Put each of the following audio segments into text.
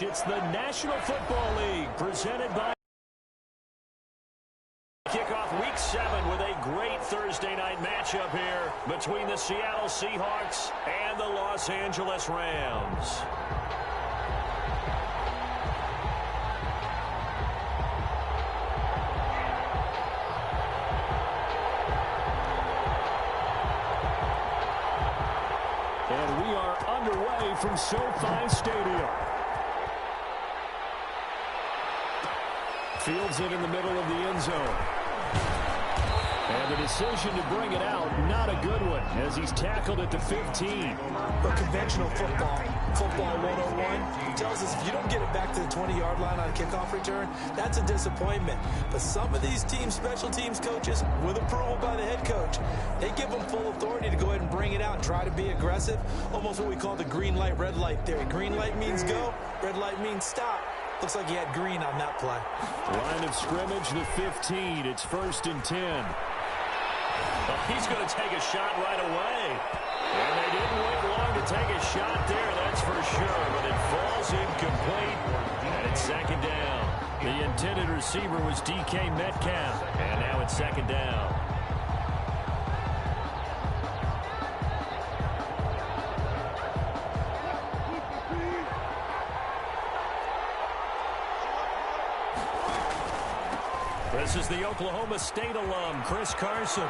It's the National Football League presented by kickoff week 7 with a great Thursday night matchup here between the Seattle Seahawks and the Los Angeles Rams. And we are underway from SoFi Stadium. Fields it in the middle of the end zone. And the decision to bring it out, not a good one, as he's tackled at the 15. But conventional football 101, tells us if you don't get it back to the 20-yard line on a kickoff return, that's a disappointment. But some of these teams, special teams coaches, with approval by the head coach, they give them full authority to go ahead and bring it out and try to be aggressive, almost what we call the green light, red light theory. Green light means go, red light means stop. Looks like he had green on that play. Line of scrimmage, the 15. It's 1st and 10. Well, he's going to take a shot right away. And they didn't wait long to take a shot there, that's for sure. But it falls incomplete, and it's 2nd down. The intended receiver was DK Metcalf, and now it's 2nd down. This is the Oklahoma State alum, Chris Carson.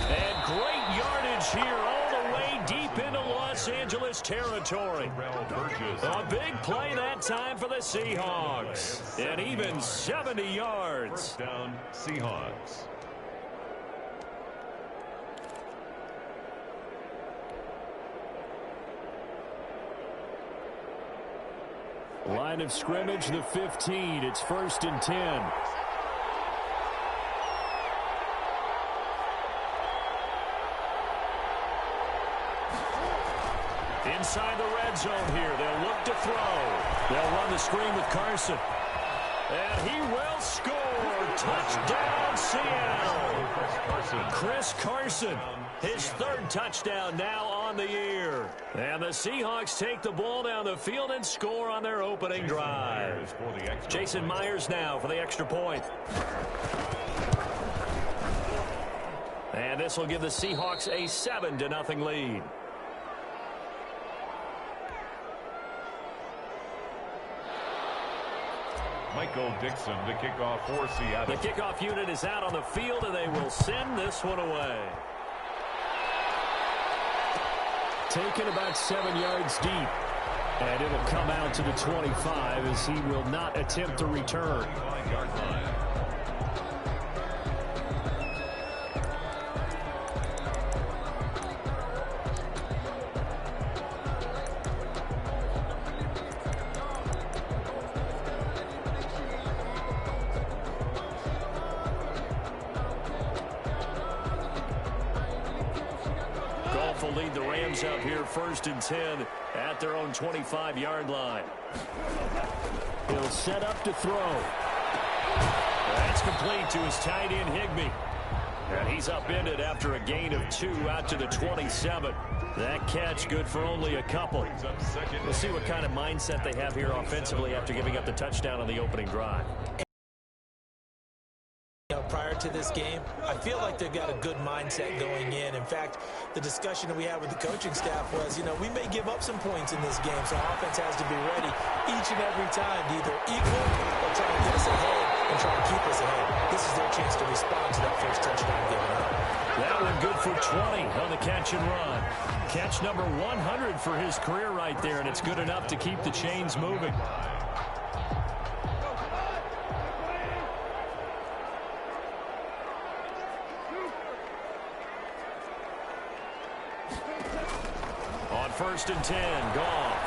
And great yardage here all the way deep into Los Angeles territory. A big play that time for the Seahawks. And even 70 yards. 1st down, Seahawks. Line of scrimmage, the 15. It's 1st and 10. Inside the red zone here. They'll look to throw. They'll run the screen with Carson. And he will score. Touchdown, Seattle. Chris Carson, his 3rd touchdown now on the year. And the Seahawks take the ball down the field and score on their opening drive. Jason Myers now for the extra point. And this will give the Seahawks a 7-0 lead. Michael Dixon, the kickoff for Seattle. The kickoff unit is out on the field, and they will send this one away. Taken about 7 yards deep. And it'll come out to the 25 as he will not attempt to return. 25-yard line. Will lead the Rams out here 1st and 10 at their own 25-yard line. He'll set up to throw. That's complete to his tight end, Higbee. And he's upended after a gain of 2 out to the 27. That catch good for only a couple. We'll see what kind of mindset they have here offensively after giving up the touchdown on the opening drive. Prior to this game, I feel like they've got a good mindset going in. In fact, the discussion that we had with the coaching staff was, we may give up some points in this game, so our offense has to be ready each and every time to either equal or try to get us ahead and try to keep us ahead. This is their chance to respond to that first touchdown given up. That one good for 20 on the catch and run. Catch number 100 for his career right there, and it's good enough to keep the chains moving. On 1st and 10, Goff.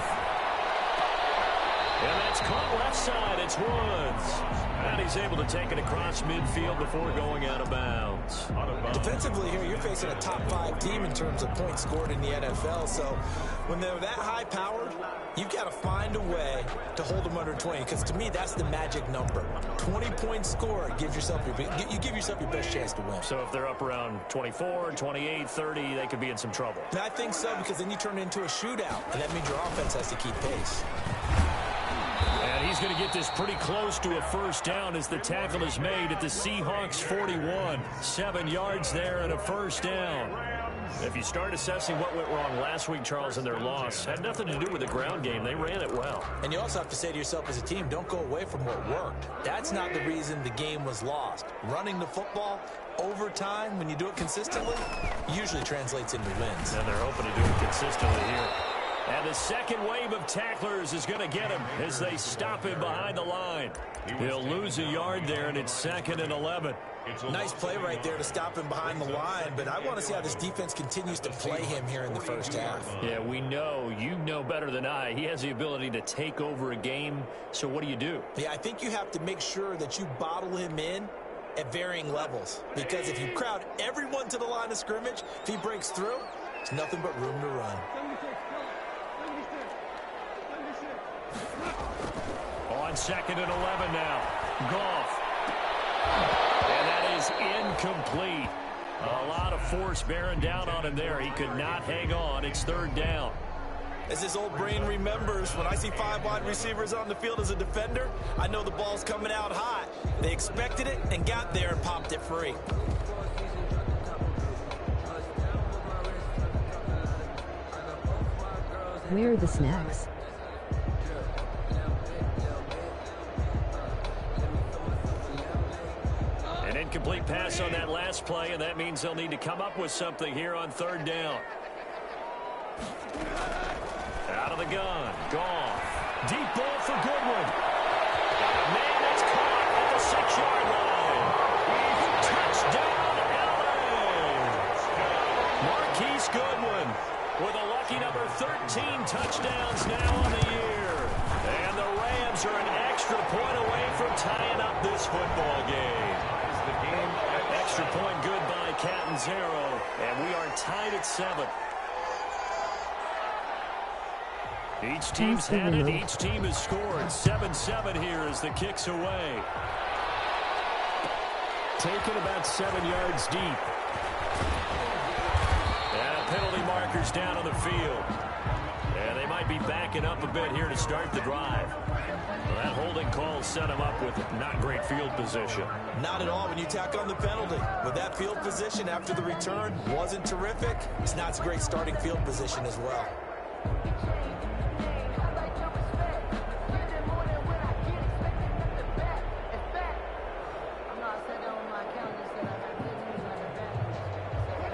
And that's caught left side. It's Woods. And he's able to take it across midfield before going out of bounds. Defensively here, you're facing a top 5 team in terms of points scored in the NFL. So when they're that high-powered, you've got to find a way to hold them under 20. Because to me, that's the magic number. 20 points scored gives yourself you give yourself your best chance to win. So if they're up around 24, 28, 30, they could be in some trouble. And I think so, because then you turn it into a shootout, and that means your offense has to keep pace. And he's going to get this pretty close to a first down as the tackle is made at the Seahawks 41. 7 yards there and a first down. If you start assessing what went wrong last week, Charles, in their loss, had nothing to do with the ground game. They ran it well. And you also have to say to yourself as a team, don't go away from what worked. That's not the reason the game was lost. Running the football over time, when you do it consistently, usually translates into wins. And they're hoping to do it consistently here. And the second wave of tacklers is going to get him as they stop him behind the line. He'll lose a yard there, and it's 2nd and 11. Nice play right there to stop him behind the line, but I want to see how this defense continues to play him here in the first half. Yeah, we know. You know better than I. He has the ability to take over a game, so what do? Yeah, I think you have to make sure that you bottle him in at varying levels, because if you crowd everyone to the line of scrimmage, if he breaks through, it's nothing but room to run. On 2nd and 11 now. Goff. And that is incomplete. A lot of force bearing down on him there. He could not hang on. It's 3rd down. As his old brain remembers, when I see 5 wide receivers on the field as a defender, I know the ball's coming out hot. They expected it and got there and popped it free. Where are the snacks? An incomplete pass on that last play, and that means they'll need to come up with something here on 3rd down. Out of the gun. Goff. Deep ball for Goodwin. Man, that's caught at the 6-yard line. Touchdown, LA. Marquise Goodwin with a lucky number 13 touchdowns now on the year. And the Rams are an extra point away from tying up this football game. Extra point good by Catanzaro, and we are tied at 7. Each team's had it. Each team has scored. 7-7 here as the kick's away. Taken about 7 yards deep. And penalty markers down on the field. And they might be backing up a bit here to start the drive. Well, that holding call set him up with not great field position. Not at all when you tack on the penalty. But that field position after the return wasn't terrific. It's not a great starting field position as well.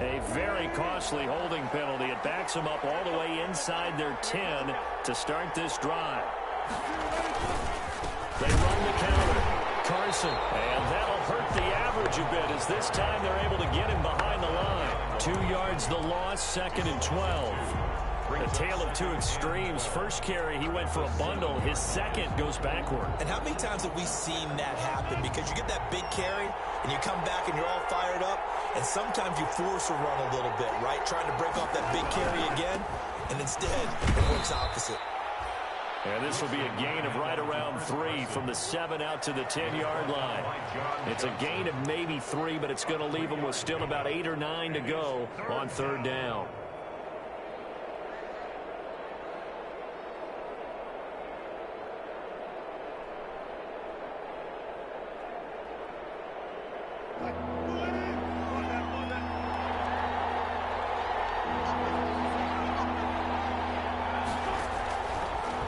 A very costly holding penalty. It backs them up all the way inside their 10 to start this drive. They run the counter. Carson. And that'll hurt the average a bit as this time they're able to get him behind the line. 2 yards the loss, 2nd and 12. A tale of two extremes. First carry, he went for a bundle. His second goes backward. And how many times have we seen that happen? Because you get that big carry, and you come back and you're all fired up, and sometimes you force a run a little bit, right? Trying to break off that big carry again, and instead it works opposite. And this will be a gain of right around 3 from the 7 out to the 10-yard line. It's a gain of maybe 3, but it's going to leave them with still about 8 or 9 to go on 3rd down.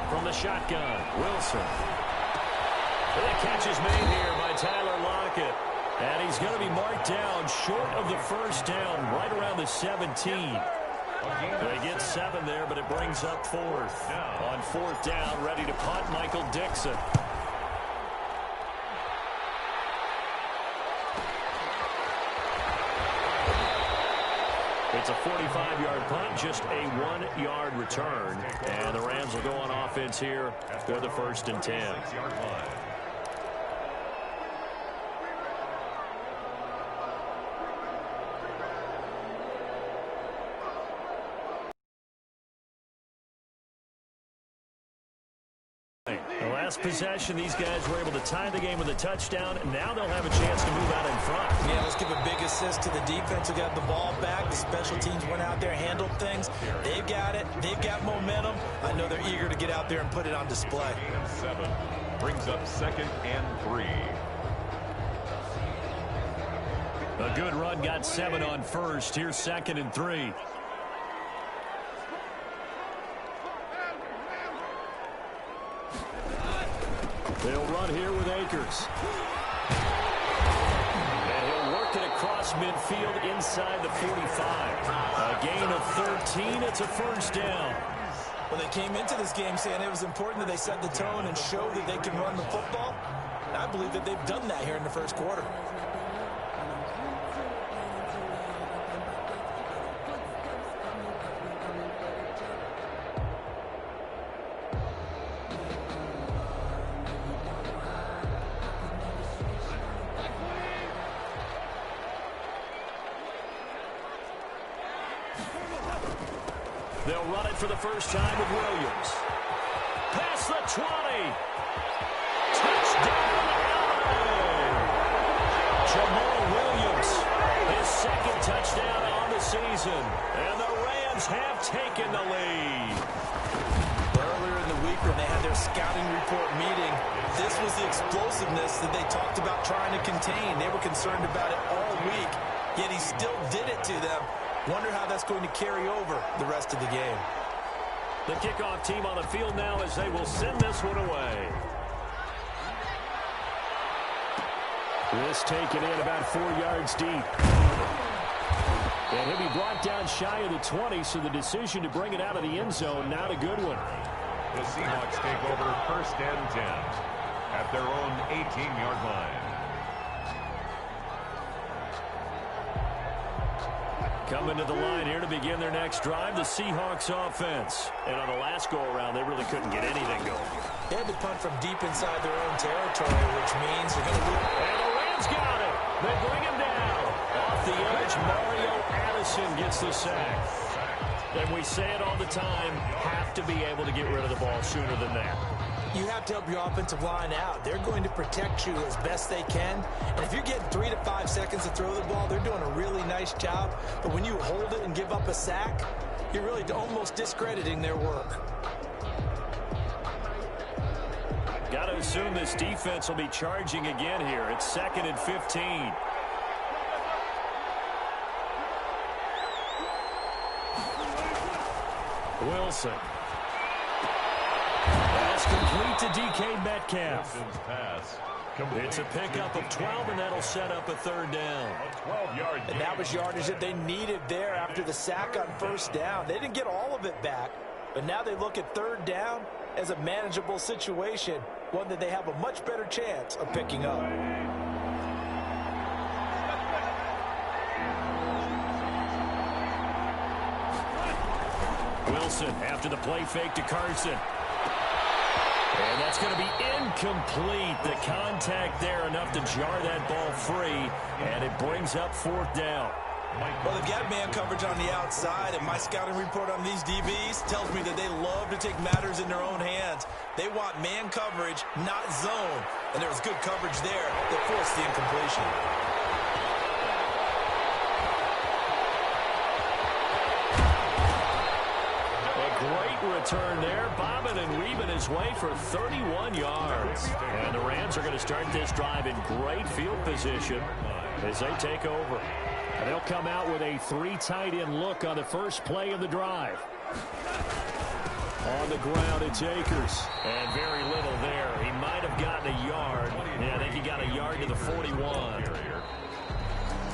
From the shotgun, Wilson. And the catch is made here by Tyler Lockett. And he's going to be marked down short of the first down, right around the 17. They get 7 there, but it brings up 4th. On 4th down, ready to punt, Michael Dixon. It's a 45-yard punt, just a 1-yard return. And the Rams will go on offense here for the 1st and 10. The last possession, these guys were able to tie the game with a touchdown. Now they'll have a chance to move out in front. Yeah, let's give a big assist to the defense who got the ball back. The special teams went out there, handled things. They've got it. They've got momentum. I know they're eager to get out there and put it on display. 7 brings up 2nd and 3. A good run got 7 on first. Here's 2nd and 3. They'll run here with Akers. And he'll work it across midfield inside the 45. A gain of 13. It's a 1st down. Well, they came into this game saying it was important that they set the tone and show that they can run the football. And I believe that they've done that here in the 1st quarter. They'll run it for the first time with Williams. Past the 20. Touchdown! Jamal Williams, his 2nd touchdown on the season. And the Rams have taken the lead. Earlier in the week when they had their scouting report meeting, this was the explosiveness that they talked about trying to contain. They were concerned about it all week, yet he still did it to them. Wonder how that's going to carry over the rest of the game. The kickoff team on the field now as they will send this one away. This taken in about 4 yards deep. And he'll be brought down shy of the 20, so the decision to bring it out of the end zone, not a good one. The Seahawks take over 1st and 10 at their own 18-yard line. Coming to the line here to begin their next drive, the Seahawks offense. And on the last go-around, they really couldn't get anything going. They had to punt from deep inside their own territory, which means they're going to lose. And the Rams got it. They bring him down. Off the edge, Mario Addison gets the sack. And we say it all the time, have to be able to get rid of the ball sooner than that. You have to help your offensive line out. They're going to protect you as best they can. And if you're getting 3 to 5 seconds to throw the ball, they're doing a really nice job. But when you hold it and give up a sack, you're really almost discrediting their work. Got to assume this defense will be charging again here. It's 2nd and 15. Wilson. That's complete to DK Metcalf. It's a pickup of 12, and that'll set up a 3rd down. And that was yardage that they needed there after the sack on 1st down. They didn't get all of it back, but now they look at 3rd down as a manageable situation, one that they have a much better chance of picking up. Wilson after the play fake to Carson. And that's going to be incomplete. The contact there enough to jar that ball free, and it brings up 4th down. Well, they've got man coverage on the outside, and my scouting report on these DBs tells me that they love to take matters in their own hands. They want man coverage, not zone. And there was good coverage there that forced the incompletion. Great return there, bobbing and weaving his way for 31 yards. And the Rams are going to start this drive in great field position as they take over. And they'll come out with a 3 tight end look on the first play of the drive. On the ground, it's Akers. And very little there. He might have gotten a yard. Yeah, I think he got a yard to the 41.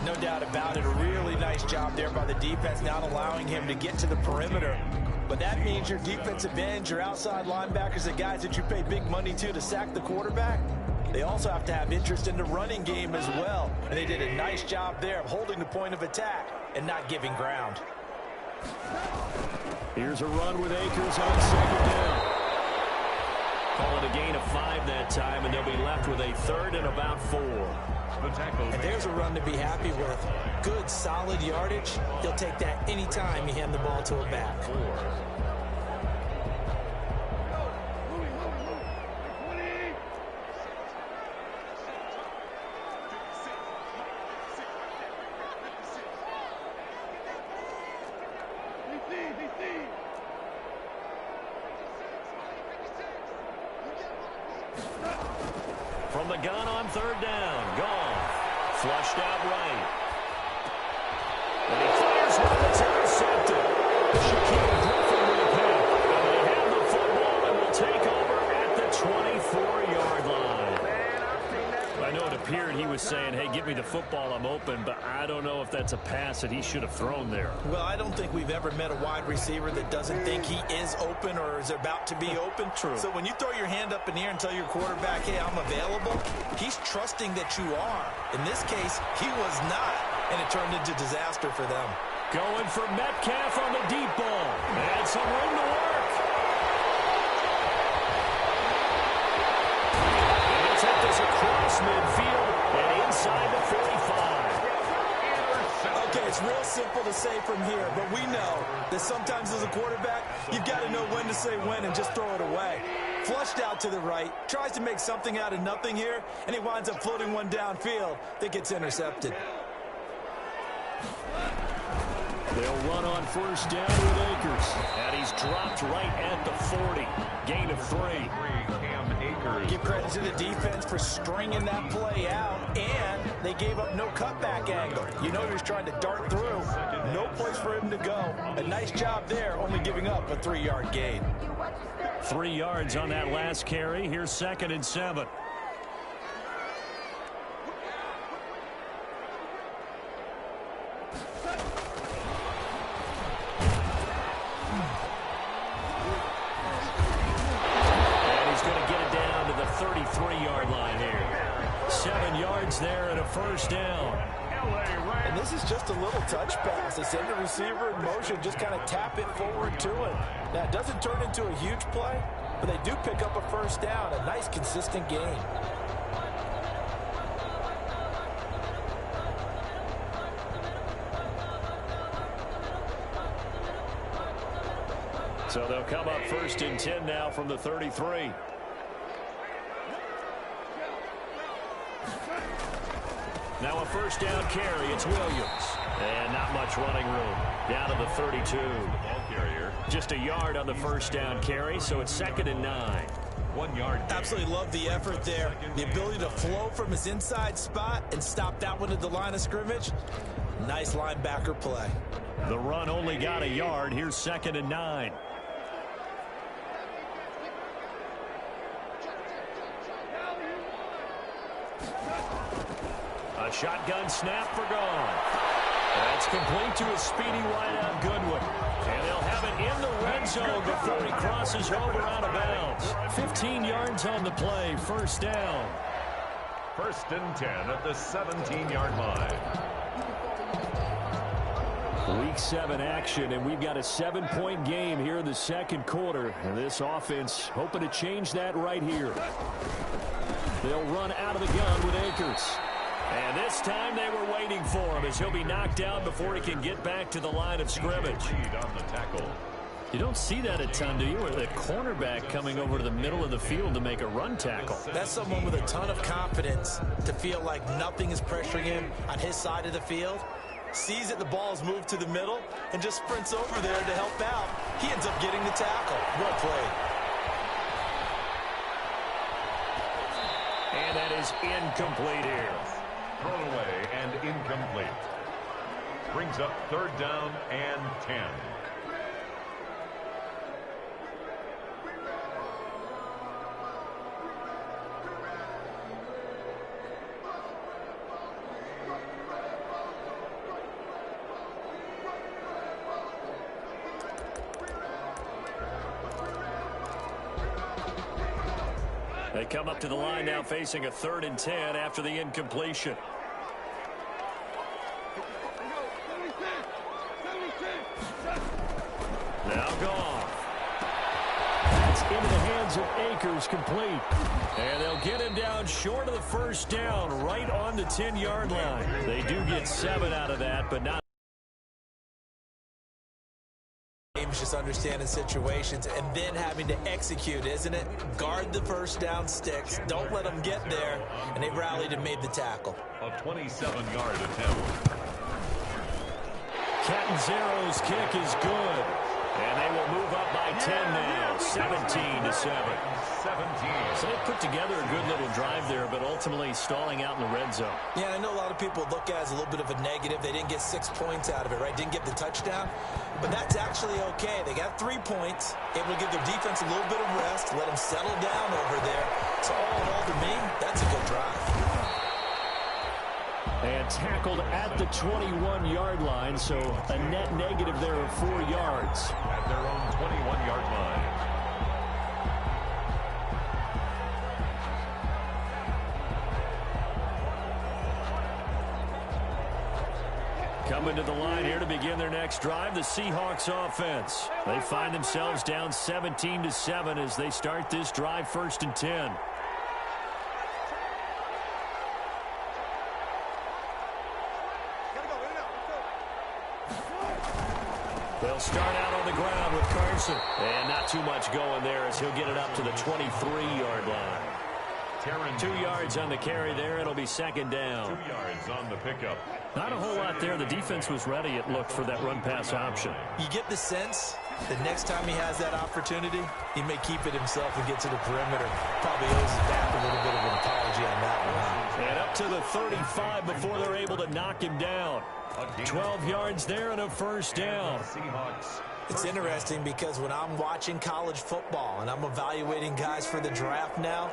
No doubt about it. A really nice job there by the defense, not allowing him to get to the perimeter. But that means your defensive ends, your outside linebackers, the guys that you pay big money to sack the quarterback, They also have to have interest in the running game as well. And they did a nice job there of holding the point of attack and not giving ground. Here's a run with Akers on second down. Call it a gain of 5 that time, and they'll be left with a third and about 4. And there's a run to be happy with. Good, solid yardage. He'll take that anytime you hand the ball to a back. From the gun on third down. Gone. Flushed out right. And he fires one that's intercepted. Shaquille Griffin with a pick. And they have the football and will take over at the 24-yard line. I know it appeared he was saying, hey, give me the football, I'm open, but I don't know if that's a pass that he should have thrown there. Well, I don't think we've ever met a wide receiver that doesn't think he is open or is about to be open. True. So when you throw your hand up in the air and tell your quarterback, hey, I'm available, he's trusting that you are. In this case, he was not, and it turned into disaster for them. Going for Metcalf on the deep ball. And some room to work. And he took this across midfield and inside the 45. Okay, it's real simple to say from here, but we know that sometimes as a quarterback, you've got to know when to say when and just throw it away. Flushed out to the right, tries to make something out of nothing here, and he winds up floating one downfield that gets intercepted. They'll run on first down with Akers. And he's dropped right at the 40. Gain of 3. Give credit to the defense for stringing that play out, and they gave up no cutback angle. You know he was trying to dart through. No place for him to go. A nice job there, only giving up a 3-yard gain. 3 yards on that last carry. Here's 2nd and 7. There and a first down. And this is just a little touch pass. They send the receiver in motion, just kind of tap it forward to him. Now, it doesn't turn into a huge play, but they do pick up a first down. A nice, consistent gain. So they'll come up 1st and 10 now from the 33. Now a first down carry. It's Williams. And not much running room. Down to the 32. Ball carrier. Just a yard on the first down carry, so it's 2nd and 9. 1 yard. Absolutely love the effort there. The ability to flow from his inside spot and stop that one at the line of scrimmage. Nice linebacker play. The run only got a yard. Here's 2nd and 9. A shotgun snap for Gone. That's complete to a speedy wideout Goodwin. And they'll have it in the red zone before he crosses over out of bounds. 15 yards on the play. First down. 1st and 10 at the 17-yard line. Week 7 action, and we've got a 7-point game here in the second quarter. And this offense hoping to change that right here. They'll run out of the gun with Akers. And this time they were waiting for him as he'll be knocked out before he can get back to the line of scrimmage. Lead on the tackle. You don't see that a ton, do you? With a cornerback coming over to the middle of the field to make a run tackle. That's someone with a ton of confidence to feel like nothing is pressuring him on his side of the field. Sees that the ball is moved to the middle and just sprints over there to help out. He ends up getting the tackle. Well played. And that is incomplete here. Thrown away and incomplete. Brings up 3rd down and 10. They come up to the line now facing a 3rd and 10 after the incompletion. Now gone. That's into the hands of Akers, complete. And they'll get him down short of the first down, right on the 10-yard line. They do get 7 out of that, but not. Just understanding situations and then having to execute, isn't it? Guard the first down sticks. Don't let them get there. And they rallied and made the tackle. A 27-yard attempt. Catanzaro's kick is good. And they will move up by 10 now, 17-7. 17. So they put together a good little drive there, but ultimately stalling out in the red zone. Yeah, I know a lot of people look at it as a little bit of a negative. They didn't get 6 points out of it, right? Didn't get the touchdown. But that's actually okay. They got 3 points, able to give their defense a little bit of rest, let them settle down over there. So all in all, to me, that's a good drive. And tackled at the 21-yard line, so a net negative there of 4 yards. At their own 21-yard line. Coming to the line here to begin their next drive, the Seahawks offense. They find themselves down 17-7 as they start this drive, 1st and 10. They'll start out on the ground with Carson. And not too much going there as he'll get it up to the 23-yard line. 2 yards on the carry there. It'll be 2nd down. 2 yards on the pickup. Not a whole lot there. The defense was ready, it looked, for that run-pass option. You get the sense that next time he has that opportunity, he may keep it himself and get to the perimeter. Probably owes his back a little bit of an apology on that one. And up to the 35 before they're able to knock him down. 12 yards there and a 1st down. It's interesting because when I'm watching college football and I'm evaluating guys for the draft now,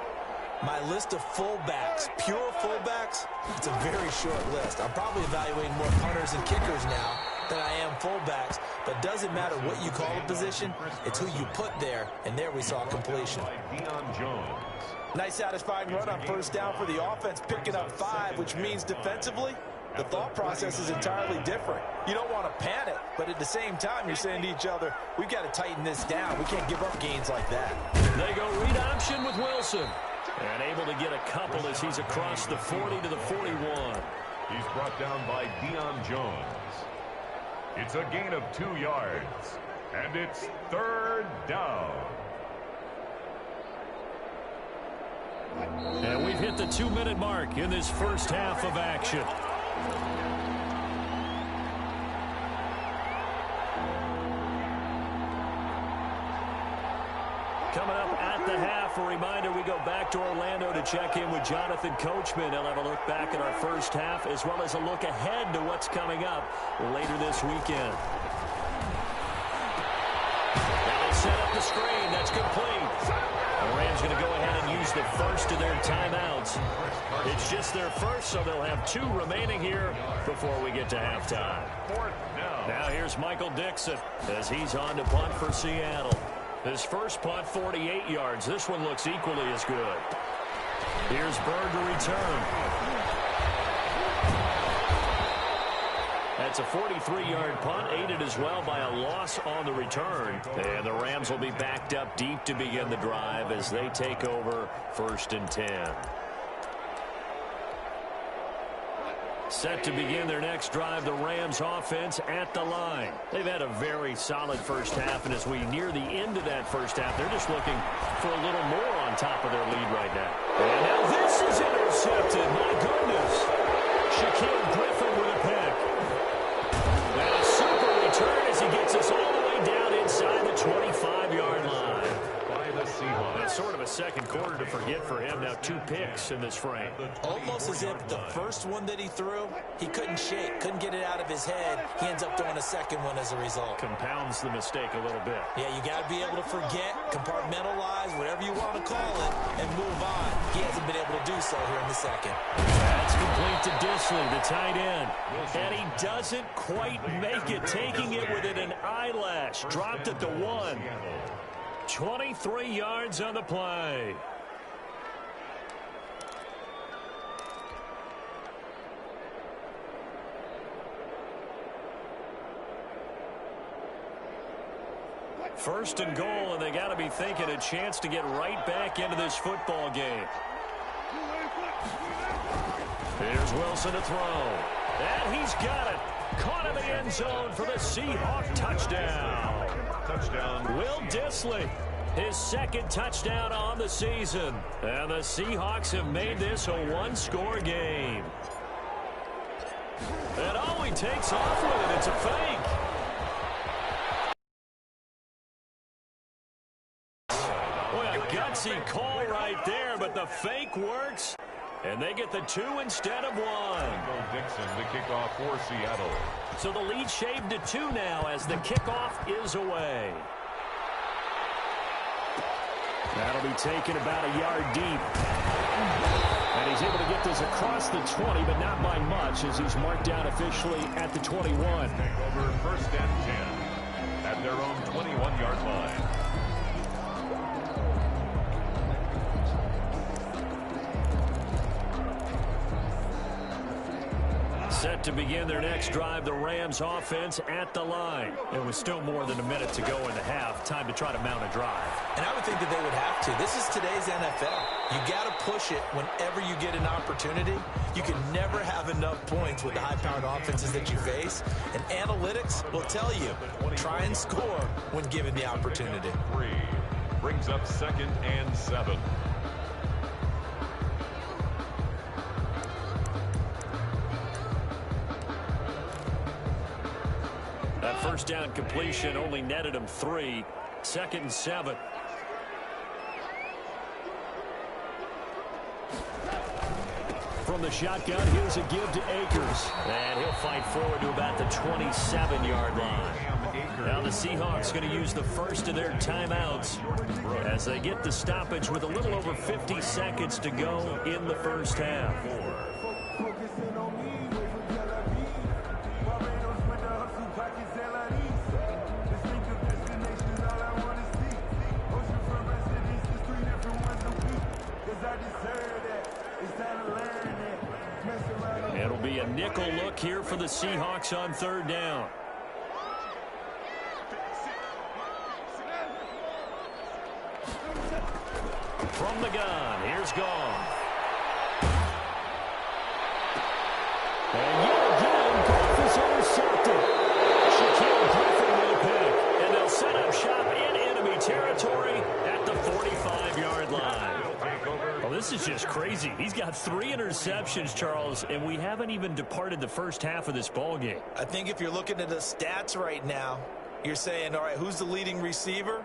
my list of fullbacks, pure fullbacks, it's a very short list. I'm probably evaluating more punters and kickers now than I am fullbacks. But it doesn't matter what you call a position, it's who you put there. And there we saw completion. Nice satisfying run on 1st down for the offense, picking up 5, which means defensively, the thought process is entirely different. You don't want to panic, but at the same time, you're saying to each other, we've got to tighten this down. We can't give up gains like that. They go read option with Wilson. And able to get a couple as he's across the 40 to the 41. He's brought down by Deion Jones. It's a gain of 2 yards. And it's 3rd down. And we've hit the 2-minute mark in this first half of action. Coming up at the half, a reminder, we go back to Orlando to check in with Jonathan Coachman. He'll have a look back at our first half as well as a look ahead to what's coming up later this weekend. Now they set up the screen. That's complete. The Rams going to go ahead and use the first of their timeouts. It's just their first, so they'll have 2 remaining here before we get to halftime. Now here's Michael Dixon as he's on to punt for Seattle. His first punt, 48 yards. This one looks equally as good. Here's Bird to return. That's a 43-yard punt, aided as well by a loss on the return. And the Rams will be backed up deep to begin the drive as they take over 1st and 10. Set to begin their next drive, the Rams offense at the line. They've had a very solid first half, and as we near the end of that first half, they're just looking for a little more on top of their lead right now. And now this is intercepted. My goodness. Shaquille Griffin with a pick. And a super return as he gets us all the way down inside the 25-yard line. It's sort of a second quarter to forget for him. Now 2 picks in this frame. Almost as if the first one that he threw, he couldn't shake, couldn't get it out of his head. He ends up throwing a second one as a result. Compounds the mistake a little bit. Yeah, you got to be able to forget, compartmentalize, whatever you want to call it, and move on. He hasn't been able to do so here in the second. That's complete to Disley, the tight end. And he doesn't quite make it, taking it within an eyelash. Dropped at the 1. 23 yards on the play. First and goal, and they got to be thinking a chance to get right back into this football game. Here's Wilson to throw. And he's got it. Caught in the end zone for the Seahawks touchdown. Will Dissly, his second touchdown on the season. And the Seahawks have made this a one-score game. And oh, he takes off with it. It's a fake. Boy, a gutsy call right there, but the fake works. And they get the 2 instead of 1. Dixon, the kickoff for Seattle. So the lead shaved to 2 now as the kickoff is away. That'll be taken about a yard deep. And he's able to get this across the 20, but not by much as he's marked down officially at the 21. Take over first and 10 at their own 21-yard line. Set to begin their next drive, the Rams offense at the line. It was still more than a minute to go in the half. Time to try to mount a drive. And I would think that they would have to. This is today's NFL. You got to push it whenever you get an opportunity. You can never have enough points with the high-powered offenses that you face. And analytics will tell you, try and score when given the opportunity. 3 brings up 2nd and 7. That first down completion only netted him 3. 2nd and 7. From the shotgun, here's a give to Akers. And he'll fight forward to about the 27-yard line. Now the Seahawks going to use the first of their timeouts as they get the stoppage with a little over 50 seconds to go in the first half. It'll be a nickel look here for the Seahawks on 3rd down. From the gun, here's Gone. And yet again, Goff is intercepted. Shaquille Griffin will pick, and they'll set up shop in enemy territory at the 45-yard line. Oh, this is just crazy. He's got 3 interceptions, Charles, and we haven't even departed the first half of this ball game. I think if you're looking at the stats right now, you're saying, all right, who's the leading receiver?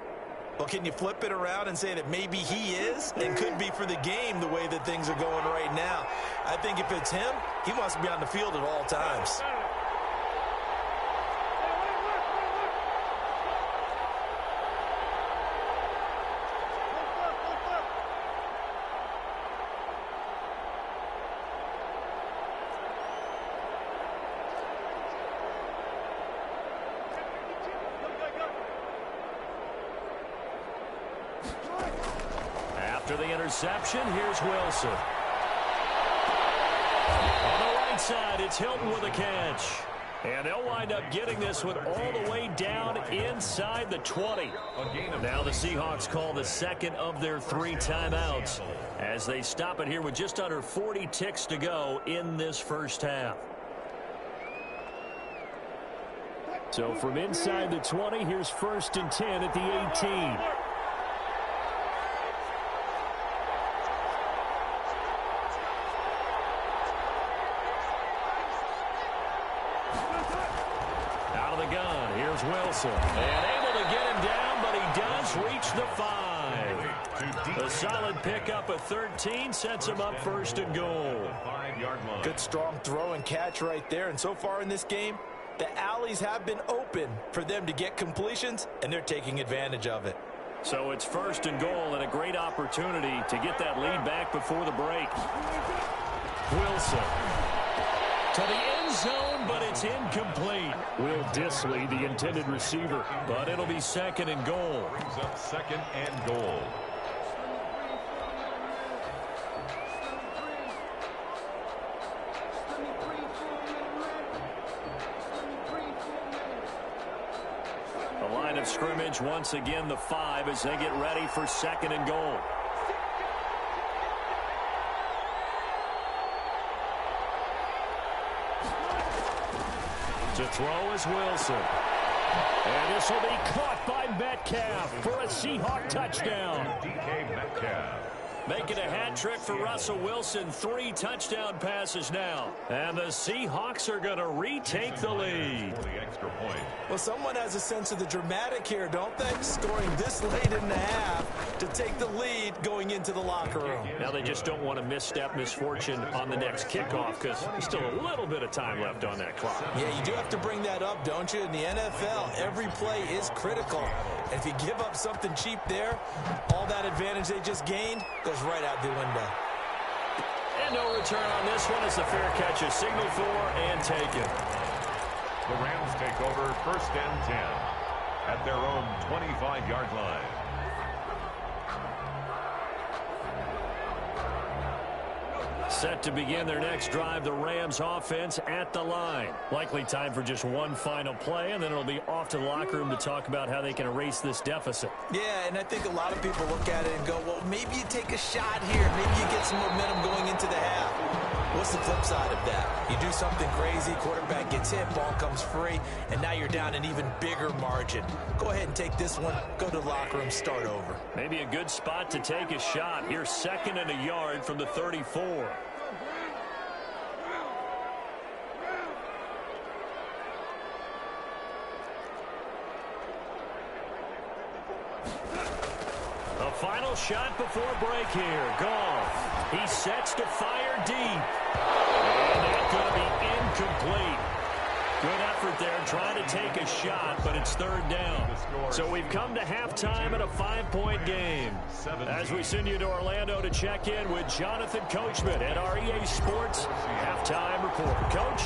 Well, can you flip it around and say that maybe he is and could be for the game the way that things are going right now? I think if it's him, he must be on the field at all times. After the interception, here's Wilson. On the right side, it's Hilton with a catch. And they'll wind up getting this one all the way down inside the 20. Now the Seahawks call the second of their 3 timeouts as they stop it here with just under 40 ticks to go in this first half. So from inside the 20, here's 1st and 10 at the 18. Wilson, and able to get him down, but he does reach the 5. A solid pickup of 13 sets him up 1st and goal. Good strong throw and catch right there, and so far in this game, the alleys have been open for them to get completions, and they're taking advantage of it. So it's 1st and goal and a great opportunity to get that lead back before the break. Wilson to the end zone, but it's incomplete. Will Dissly, the intended receiver, but it'll be 2nd and goal. Brings up 2nd and goal. line of scrimmage. Once again, the 5 as they get ready for 2nd and goal. To throw is Wilson. And this will be caught by Metcalf for a Seahawk touchdown. DK Metcalf. Making a hat trick for Russell Wilson. 3 touchdown passes now. And the Seahawks are going to retake the lead. For the extra point. Well, someone has a sense of the dramatic here, don't they? Scoring this late in the half to take the lead going into the locker room. Now they just don't want to misstep misfortune on the next kickoff because there's still a little bit of time left on that clock. Yeah, you do have to bring that up, don't you? In the NFL, every play is critical. And if you give up something cheap there, all that advantage they just gained goes right out the window. And no return on this one as the fair catch is signaled for and taken. The Rams take over 1st and 10 at their own 25-yard line. Set to begin their next drive, the Rams offense at the line. Likely time for just one final play, and then it'll be off to the locker room to talk about how they can erase this deficit. Yeah, and I think a lot of people look at it and go, well, maybe you take a shot here. Maybe you get some momentum going into the half. What's the flip side of that? You do something crazy, quarterback gets hit, ball comes free, and now you're down an even bigger margin. Go ahead and take this one, go to the locker room, start over. Maybe a good spot to take a shot. Here's 2nd and a yard from the 34. A final shot before break here. Goff. He sets to fire deep. And that's going to be incomplete. Good effort there trying to take a shot, but it's 3rd down. So we've come to halftime in a 5-point game. As we send you to Orlando to check in with Jonathan Coachman at our EA Sports Halftime Report. Coach,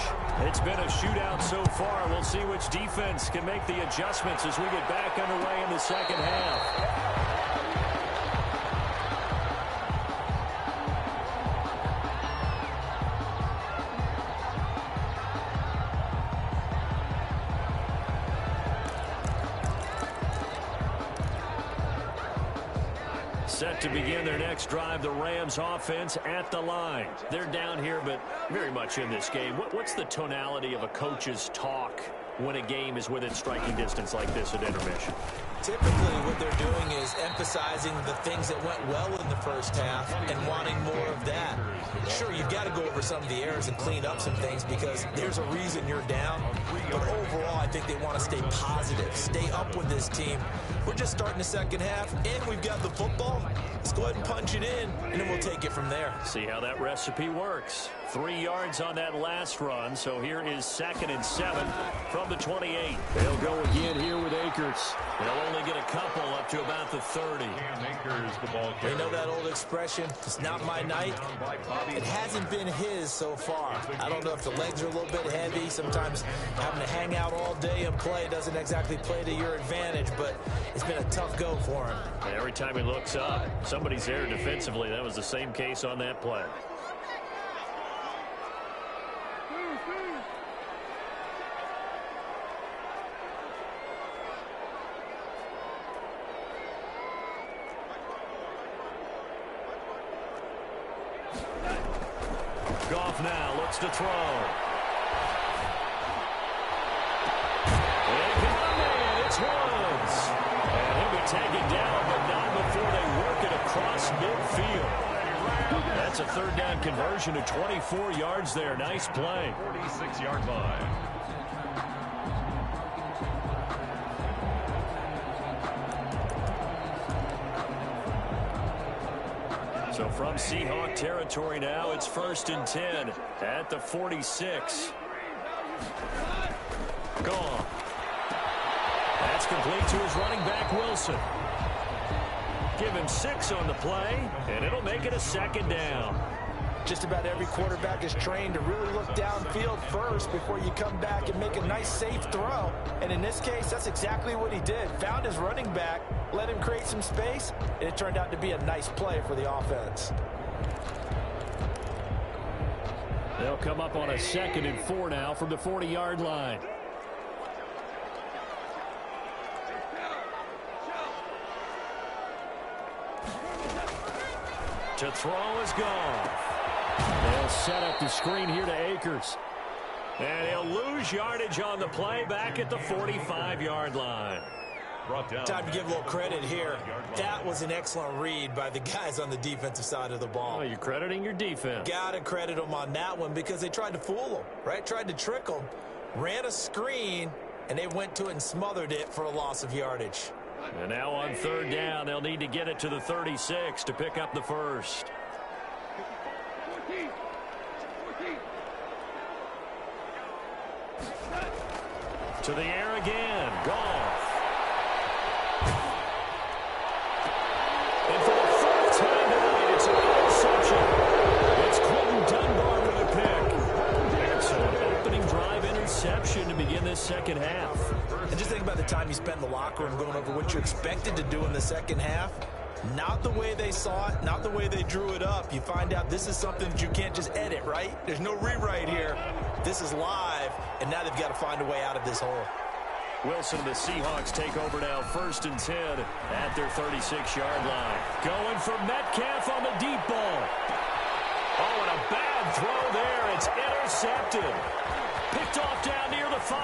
it's been a shootout so far. We'll see which defense can make the adjustments as we get back underway in the 2nd half. Set to begin their next drive, the Rams offense at the line. They're down here, but very much in this game. What's the tonality of a coach's talk when a game is within striking distance like this at intermission? Typically, what they're doing is emphasizing the things that went well in the first half and wanting more of that. Sure, you've got to go over some of the errors and clean up some things because there's a reason you're down. But overall, I think they want to stay positive, stay up with this team. We're just starting the 2nd half, and we've got the football. Let's go ahead and punch it in, and then we'll take it from there. See how that recipe works. 3 yards on that last run, so here is 2nd and 7 from the 28. They'll go again here with Akers. They'll only get a couple up to about the 30. They know that old expression, it's not my night. It hasn't been his so far. I don't know if the legs are a little bit heavy. Sometimes having to hang out all day and play doesn't exactly play to your advantage, but it's been a tough go for him. And every time he looks up, somebody's there defensively. That was the same case on that play. Goff now looks to throw. They got a man. It's Woods. And he'll be taken down, but not before they work it across midfield. That's a 3rd down conversion to 24 yards there. Nice play. 46-yard line. So from Seahawk territory now, it's 1st and 10 at the 46. Gone. That's complete to his running back, Wilson. Give him 6 on the play, and it'll make it a 2nd down. Just about every quarterback is trained to really look downfield first before you come back and make a nice, safe throw. And in this case, that's exactly what he did. Found his running back, let him create some space, and it turned out to be a nice play for the offense. They'll come up on a 2nd and 4 now from the 40-yard line. To throw is gone. They'll set up the screen here to Akers. And he'll lose yardage on the play back at the 45-yard line. Time to give a little credit here. That was an excellent read by the guys on the defensive side of the ball. Oh, you're crediting your defense. Got to credit them on that one because they tried to fool them, right? Tried to trick them. Ran a screen, and they went to it and smothered it for a loss of yardage. And now on third down, they'll need to get it to the 36 to pick up the first. To the air again. Goff. And for the fourth time tonight, it's an interception. It's Quentin Dunbar with a pick. Excellent opening drive interception to begin this second half. And just think about the time you spent in the locker room going over what you expected to do in the second half. Not the way they saw it, not the way they drew it up. You find out this is something that you can't just edit, right? There's no rewrite here. This is live, and now they've got to find a way out of this hole. Wilson and the Seahawks take over now, 1st and 10 at their 36-yard line. Going for Metcalf on the deep ball. Oh, and a bad throw there. It's intercepted. Picked off down near the 5.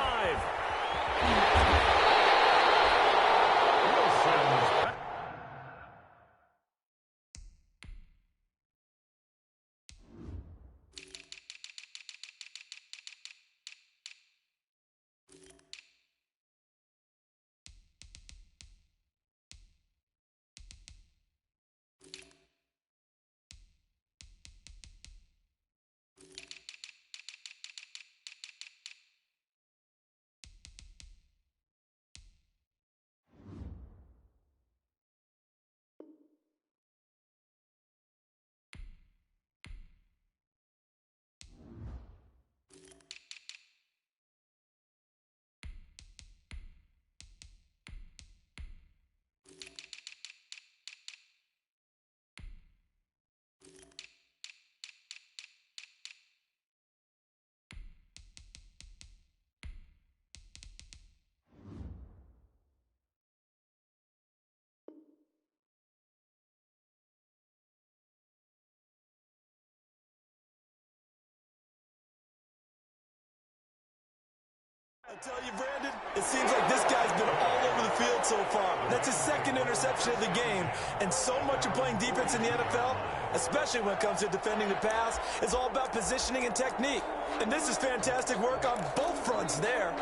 I tell you, Brandon, it seems like this guy's been all over the field so far. That's his second interception of the game. And so much of playing defense in the NFL, especially when it comes to defending the pass, is all about positioning and technique. And this is fantastic work on both fronts there.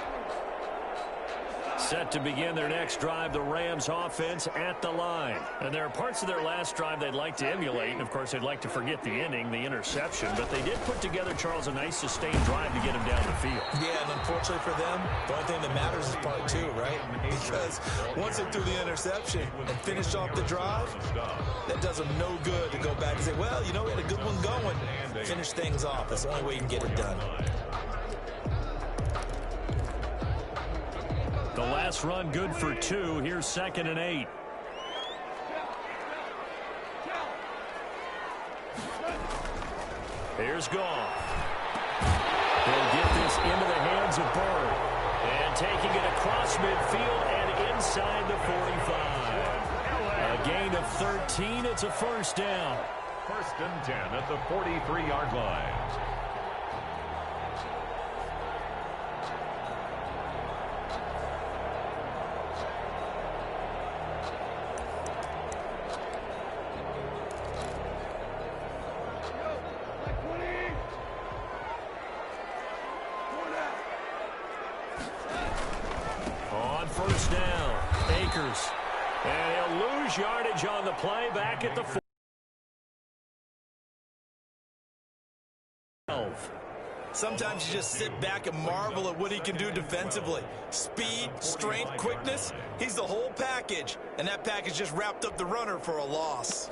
Set to begin their next drive, the Rams offense at the line. And there are parts of their last drive they'd like to emulate. And, of course, they'd like to forget the inning, the interception. But they did put together, Charles, a nice sustained drive to get him down the field. Yeah, and unfortunately for them, the only thing that matters is part two, right? Because once they threw the interception and finished off the drive, that does them no good to go back and say, well, you know, we had a good one going. Finish things off. That's the only way you can get it done. The last run good for 2. Here's 2nd and 8. Here's Goff. He'll get this into the hands of Bird. And taking it across midfield and inside the 45. A gain of 13. It's a first down. 1st and 10 at the 43-yard line. First down, Akers. And he'll lose yardage on the play back at the 12. Sometimes you just sit back and marvel at what he can do defensively. Speed, strength, quickness, he's the whole package. And that package just wrapped up the runner for a loss.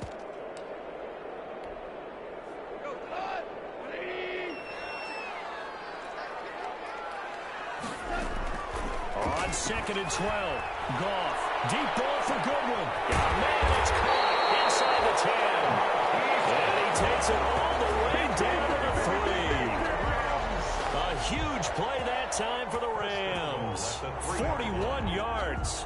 On 2nd and 12, Goff, deep ball for Goodwin. Man, it's caught inside the 10. And he takes it all the way down to the 3. A huge play that time for the Rams. 41 yards.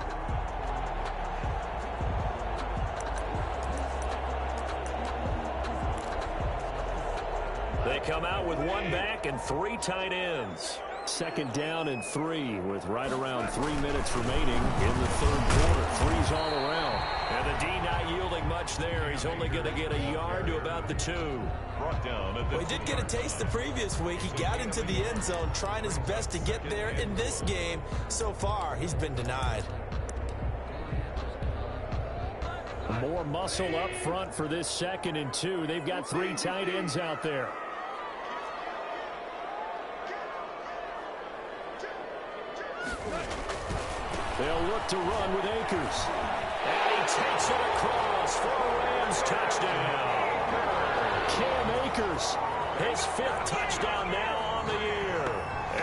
They come out with one back and 3 tight ends. 2nd down and 3 with right around 3 minutes remaining in the 3rd quarter. 3's all around. And the D not yielding much there. He's only going to get a yard to about the 2. Brought down at the Well, he did get a taste the previous week. He got into the end zone trying his best to get there in this game. So far, he's been denied. More muscle up front for this 2nd and 2. They've got 3 tight ends out there. They'll look to run with Akers. And he takes it across for a Rams touchdown. Cam Akers, his 5th touchdown now on the year.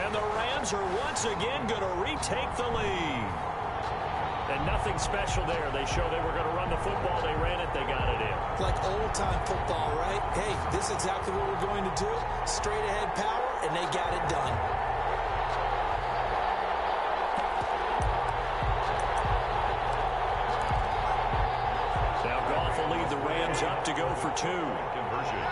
And the Rams are once again going to retake the lead. And nothing special there. They show they were going to run the football. They ran it. They got it in. Like old-time football, right? Hey, this is exactly what we're going to do. Straight-ahead power, and they got it done. Now Goff will lead the Rams up to go for 2. conversion.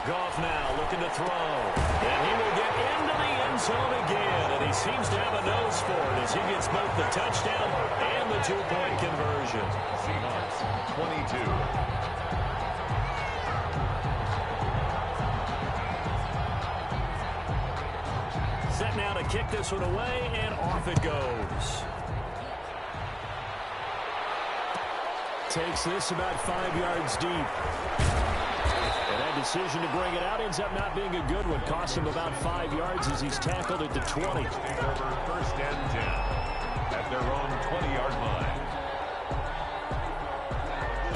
Goff now looking to throw. And he will get into the end zone again. And he seems to have a nose for it as he gets both the touchdown and the 2-point conversion. Seahawks 22. Set now to kick this one away, and off it goes. Takes this about 5 yards deep. And that decision to bring it out ends up not being a good one. Costs him about 5 yards as he's tackled at the 20. Take over 1st and 10 at their own 20-yard line.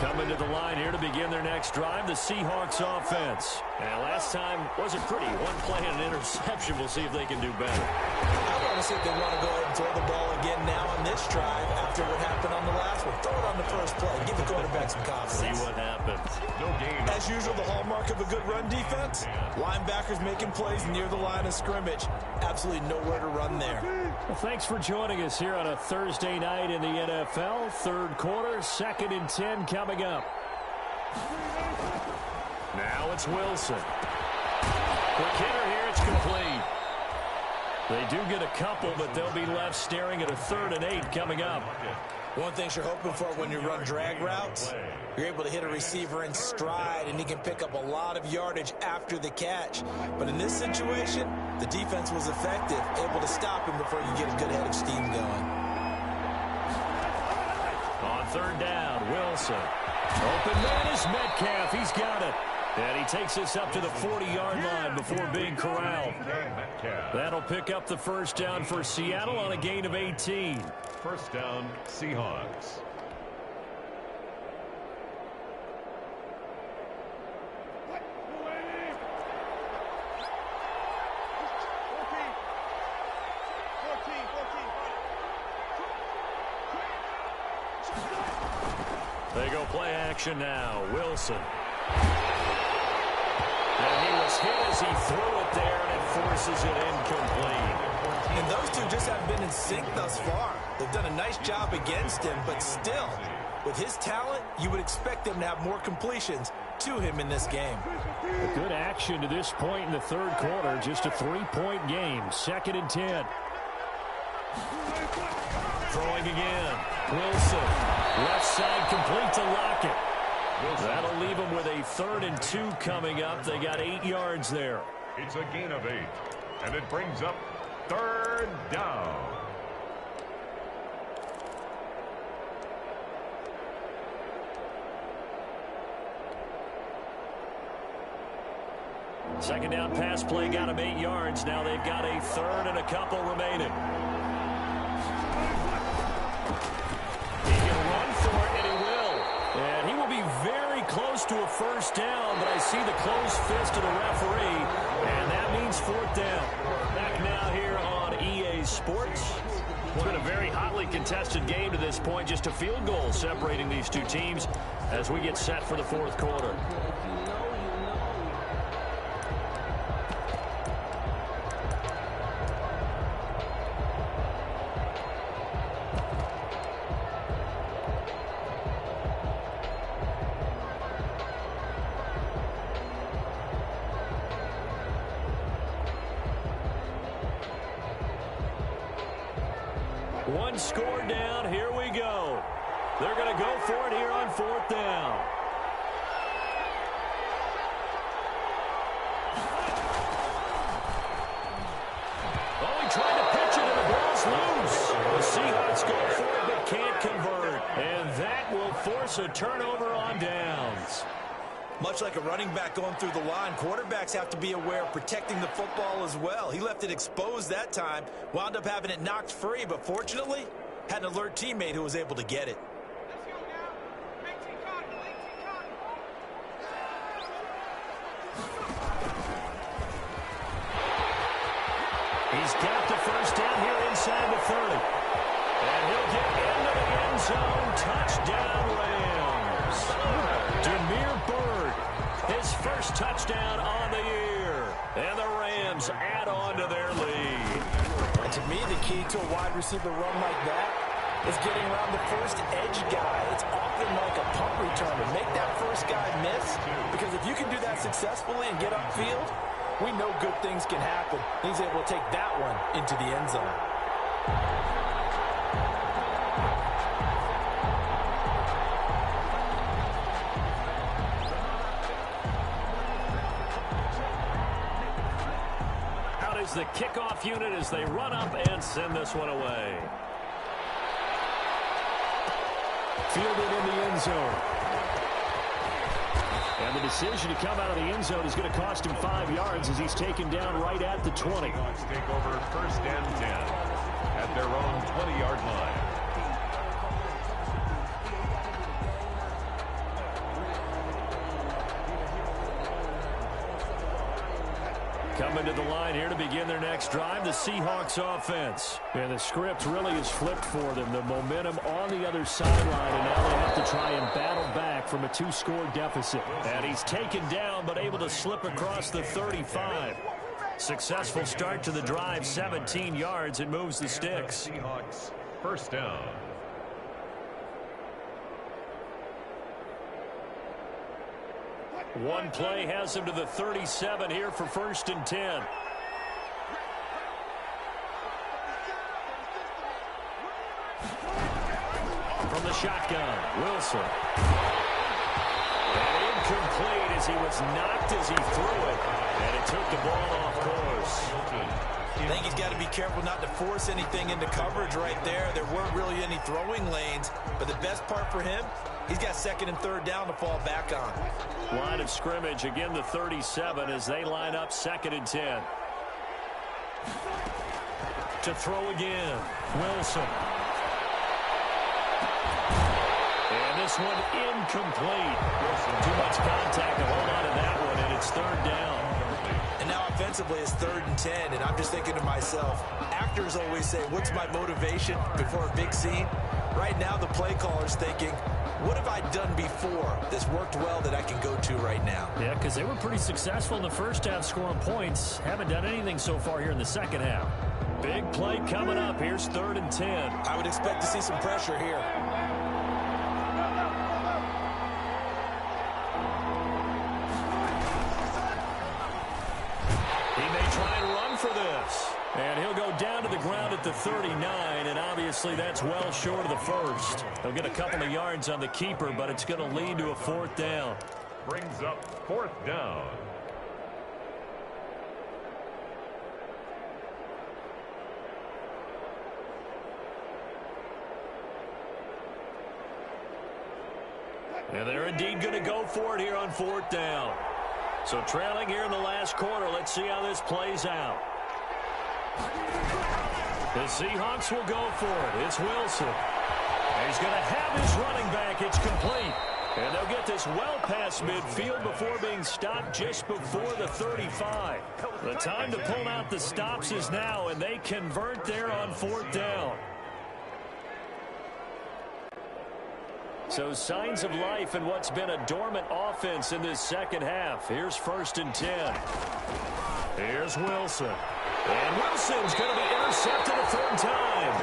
Coming to the line here to begin their next drive, the Seahawks offense. And last time wasn't pretty. 1 play and an interception. We'll see if they can do better. I want to see if they want to go ahead and throw the ball again now on this drive after what happened on the last one. Throw it on the first play. Give the quarterback some confidence. See what happens. No gain. As usual, the hallmark of a good run defense, linebackers making plays near the line of scrimmage. Absolutely nowhere to run there. Well, thanks for joining us here on a Thursday night in the NFL. 3rd quarter, 2nd and 10 coming up. Now it's Wilson. Quick hitter here, it's complete. They do get a couple, but they'll be left staring at a 3rd and 8 coming up. One thing you're hoping for when you run drag routes, you're able to hit a receiver in stride, and he can pick up a lot of yardage after the catch. But in this situation, the defense was effective, able to stop him before you get a good head of steam going. On 3rd down, Wilson. Open man is Metcalf. He's got it. And he takes us up to the 40-yard line before being corralled. That'll pick up the 1st down for Seattle on a gain of 18. 1st down, Seahawks. They go play action now. Wilson. And he was hit as he threw it there, and it forces it incomplete. And those two just haven't been in sync thus far. They've done a nice job against him, but still, with his talent, you would expect them to have more completions to him in this game. A good action to this point in the 3rd quarter. Just a 3-point game. 2nd and 10. Throwing again. Wilson. Left side complete to Lockett. That'll leave them with a 3rd and 2 coming up. They got 8 yards there. It's a gain of 8, and it brings up 3rd down. Second down pass play got him 8 yards. Now they've got a 3rd and a couple remaining. He can run for it, and he will. And he will be very close to a 1st down, but I see the closed fist of the referee, and that means 4th down. Back now here on EA Sports. It's been a very hotly contested game to this point. Just a field goal separating these two teams as we get set for the 4th quarter. One score down. Here we go. They're going to go for it here on 4th down. Oh, he tried to pitch it, and the ball's loose. The Seahawks go for it, but can't convert. And that will force a turnover on downs. Much like a running back going through the line, quarterbacks have to be aware of protecting the football as well. He left it exposed that time, wound up having it knocked free, but fortunately, had an alert teammate who was able to get it. He's got the first down here inside the 30. And he'll get into the end zone. Touchdown, Rams. Demir Bird, his first touchdown on the year. And the Rams add on to their lead. And to me, the key to a wide receiver run like that is getting around the first edge guy. It's often like a punt returner. Make that first guy miss, because if you can do that successfully and get upfield, we know good things can happen. He's able to take that one into the end zone. Out is the kickoff unit as they run up and send this one away. Fielded in the end zone. And the decision to come out of the end zone is going to cost him 5 yards as he's taken down right at the 20. Seahawks take over 1st and 10 at their own 20-yard line. Coming to the line here to begin their next drive, the Seahawks offense. And the script really is flipped for them. The momentum on the other sideline, and now they have to try and battle back from a 2-score deficit. And he's taken down, but able to slip across the 35. Successful start to the drive, 17 yards, and moves the sticks. Seahawks 1st down. One play has him to the 37 here for 1st and 10. From the shotgun, Wilson. And incomplete as he was knocked as he threw it. And it took the ball off course. I think he's got to be careful not to force anything into coverage right there. There weren't really any throwing lanes. But the best part for him, he's got 2nd and 3rd down to fall back on. Line of scrimmage, again the 37 as they line up 2nd and 10. To throw again, Wilson. And this one incomplete. Too much contact to hold on to that one, and it's 3rd down. And now offensively it's 3rd and 10, and I'm just thinking to myself, actors always say, what's my motivation before a big scene? Right now the play caller's thinking, what have I done before that's worked well that I can go to right now? Yeah, because they were pretty successful in the first half scoring points. Haven't done anything so far here in the second half. Big play coming up. Here's 3rd and 10. I would expect to see some pressure here. He may try and run for this. And he'll go down to the ground at the 39, and obviously that's well short of the first. He'll get a couple of yards on the keeper, but it's going to lead to a 4th down. Brings up 4th down. And they're indeed going to go for it here on 4th down. So trailing here in the last quarter, let's see how this plays out. The Seahawks will go for it. It's Wilson. And he's going to have his running back. It's complete. And they'll get this well past midfield before being stopped just before the 35. The time to pull out the stops is now, and they convert there on 4th down. So signs of life in what's been a dormant offense in this second half. Here's 1st and 10. Here's Wilson. And Wilson's going to be intercepted a 3rd time.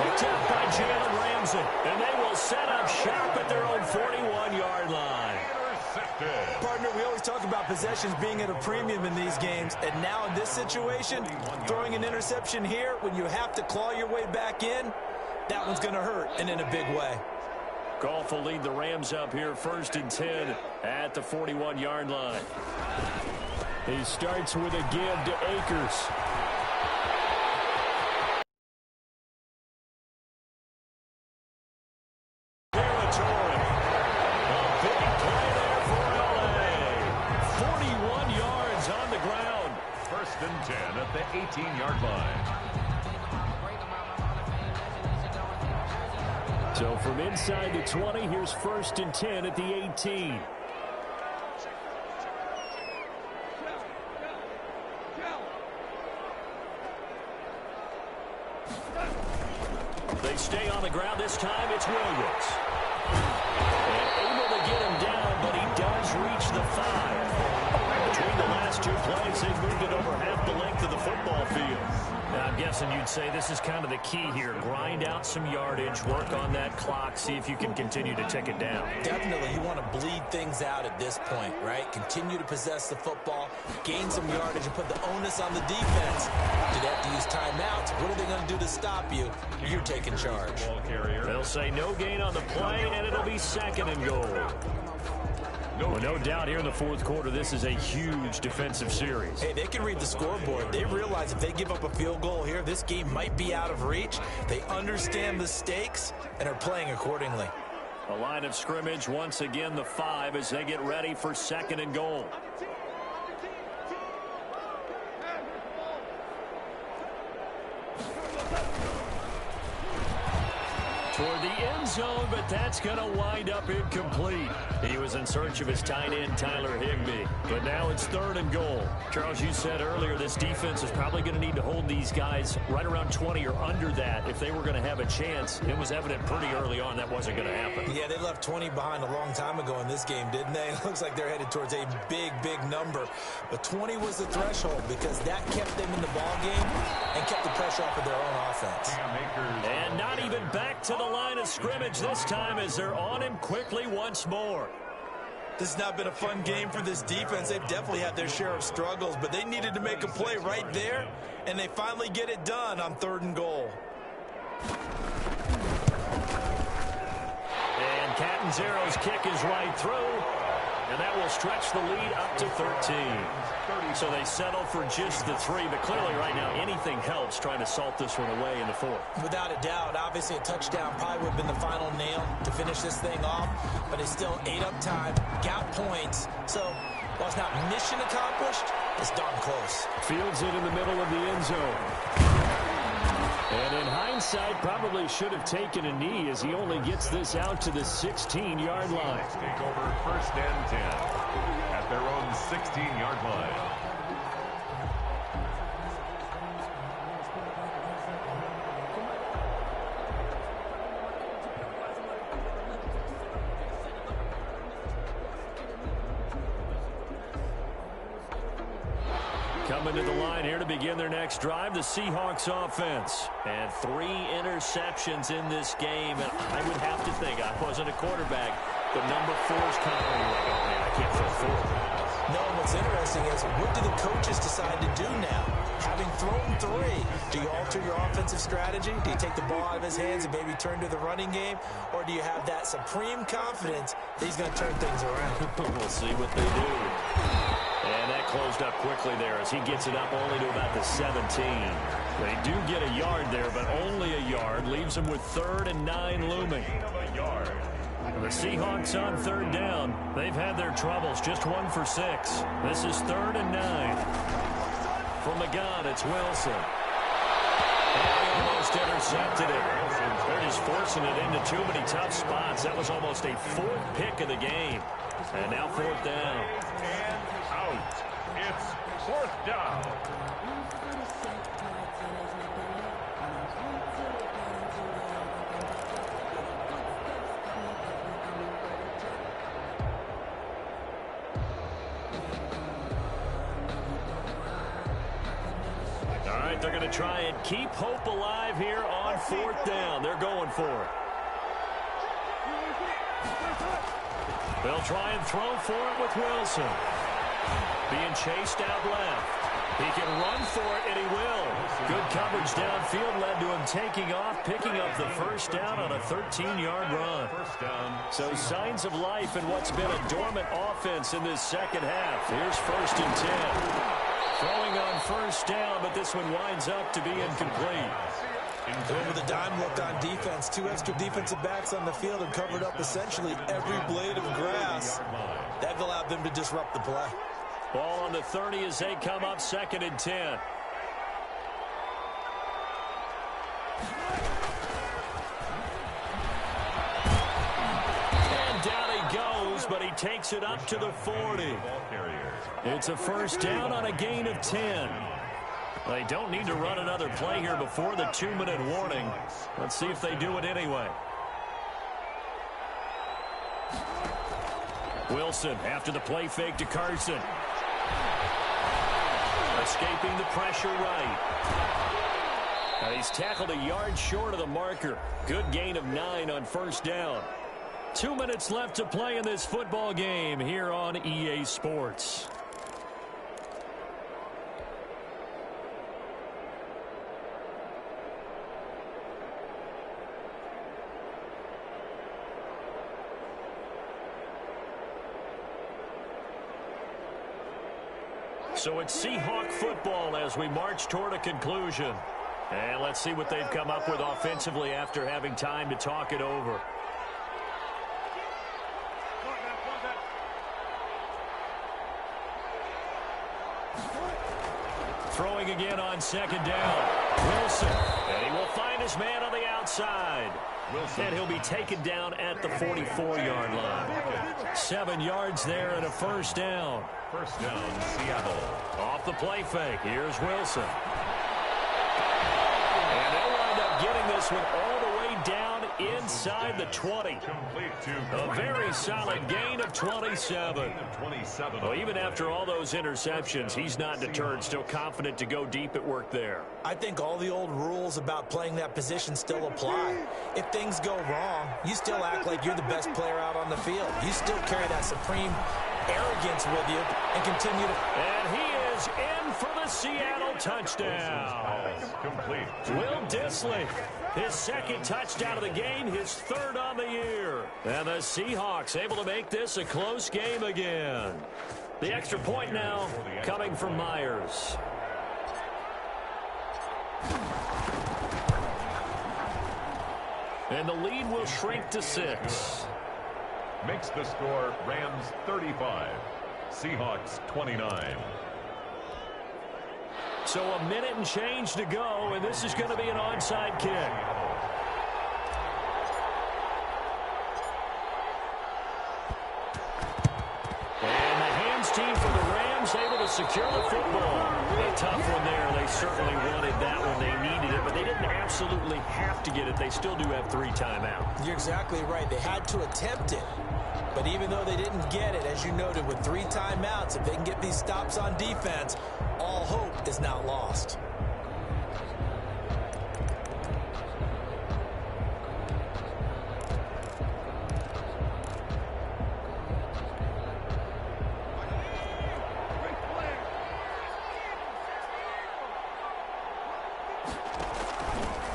Picked up by Jalen Ramsey. And they will set up shop at their own 41-yard line. intercepted. Partner, we always talk about possessions being at a premium in these games, and now in this situation, throwing an interception here when you have to claw your way back in, that one's going to hurt, and in a big way. Goff will lead the Rams up here 1st and 10 at the 41-yard line. He starts with a give to Akers. Territory. A big play there for LA. 41 yards on the ground. 1st and 10 at the 18-yard line. So from inside the 20, here's 1st and 10 at the 18. They stay on the ground. This time it's Williams. And able to get him down, but he does reach the 5. Between the last two plays, they've moved it over half the length of the football field. Now, I'm guessing you'd say this is kind of the key here. Grind out some yardage, work on that clock, see if you can continue to tick it down. Definitely, you want to bleed things out at this point, right? Continue to possess the football, gain some yardage, and put the onus on the defense. Do they have to use timeouts? What are they going to do to stop you? You're taking charge. They'll say no gain on the play, and it'll be 2nd and goal. Well, no doubt here in the 4th quarter, this is a huge defensive series. Hey, they can read the scoreboard. They realize if they give up a field goal here, this game might be out of reach. They understand the stakes and are playing accordingly. A line of scrimmage, once again, the 5 as they get ready for 2nd and goal. Toward the end zone, but that's going to wind up incomplete. He was in search of his tight end, Tyler Higbee. But now it's 3rd and goal. Charles, you said earlier this defense is probably going to need to hold these guys right around 20 or under that if they were going to have a chance. It was evident pretty early on that wasn't going to happen. Yeah, they left 20 behind a long time ago in this game, didn't they? It looks like they're headed towards a big, big number. But 20 was the threshold because that kept them in the ball game and kept the pressure off of their own offense. And not even back to the line of scrimmage this time as they're on him quickly once more. This has not been a fun game for this defense. They've definitely had their share of struggles, but they needed to make a play right there, and they finally get it done on 3rd and goal. And Catanzaro's kick is right through, and that will stretch the lead up to 13. So they settle for just the 3, but clearly right now anything helps trying to salt this one away in the 4th. Without a doubt, obviously a touchdown probably would have been the final nail to finish this thing off, but it's still ate up time, got points. So while it's not mission accomplished, it's darn close. Fields it in the middle of the end zone. And in hindsight, probably should have taken a knee as he only gets this out to the 16-yard line. Take over 1st and 10 at their own 16-yard line. Coming to the line here to begin their next drive, the Seahawks offense. And 3 interceptions in this game. And I would have to think, I wasn't a quarterback, but number 4's kind of like, oh man, I can't throw 4. No, and what's interesting is what do the coaches decide to do now? Having thrown 3, do you alter your offensive strategy? Do you take the ball out of his hands and maybe turn to the running game? Or do you have that supreme confidence that he's going to turn things around? We'll see what they do. And that closed up quickly there as he gets it up only to about the 17. They do get a yard there, but only a yard. Leaves them with 3rd and 9 looming. The Seahawks on 3rd down. They've had their troubles, just 1 for 6. This is 3rd and 9. From the gun, it's Wilson. And he almost intercepted it. They're just forcing it into too many tough spots. That was almost a 4th pick of the game. And now 4th down. And out. It's 4th down. All right, they're going to try and keep hope alive here on 4th down. They're going for it. They'll try and throw for it with Wilson. Being chased out left. He can run for it, and he will. Good coverage downfield led to him taking off, picking up the first down on a 13-yard run. So signs of life in what's been a dormant offense in this second half. Here's 1st and 10. Throwing on first down, but this one winds up to be incomplete. Over the dime look on defense. 2 extra defensive backs on the field and covered up essentially every blade of grass. That allowed them to disrupt the play. Ball on the 30 as they come up 2nd and 10. And down he goes, but he takes it up to the 40. It's a first down on a gain of 10. They don't need to run another play here before the 2-minute warning. Let's see if they do it anyway. Wilson after the play fake to Carson. Escaping the pressure right. Now he's tackled a yard short of the marker. Good gain of 9 on first down. 2 minutes left to play in this football game here on EA Sports. So it's Seahawk football as we march toward a conclusion. And let's see what they've come up with offensively after having time to talk it over. Throwing again on 2nd down. Wilson. And he will find his man on the outside. And he'll be taken down at the 44-yard line. 7 yards there and a first down. First down, Seattle. Off the play fake. Here's Wilson. And they'll wind up getting this one all the way down inside the 20. A very solid gain of 27. Well, even after all those interceptions, he's not deterred, still confident to go deep at work there. I think all the old rules about playing that position still apply. If things go wrong, you still act like you're the best player out on the field. You still carry that supreme arrogance with you and continue to... And he is in for the Seattle touchdown. Complete. Will Dissly, his 2nd touchdown of the game, his 3rd on the year. And the Seahawks able to make this a close game again. The extra point now coming from Myers. And the lead will shrink to 6. Makes the score Rams 35, Seahawks 29. So a minute and change to go, and this is going to be an onside kick. And the hands team for the Rams able to secure the football. A tough one there. They certainly wanted that one. They needed it, but they didn't absolutely have to get it. They still do have 3 timeouts. You're exactly right. They had to attempt it. But even though they didn't get it, as you noted, with 3 timeouts, if they can get these stops on defense, all hope is not lost.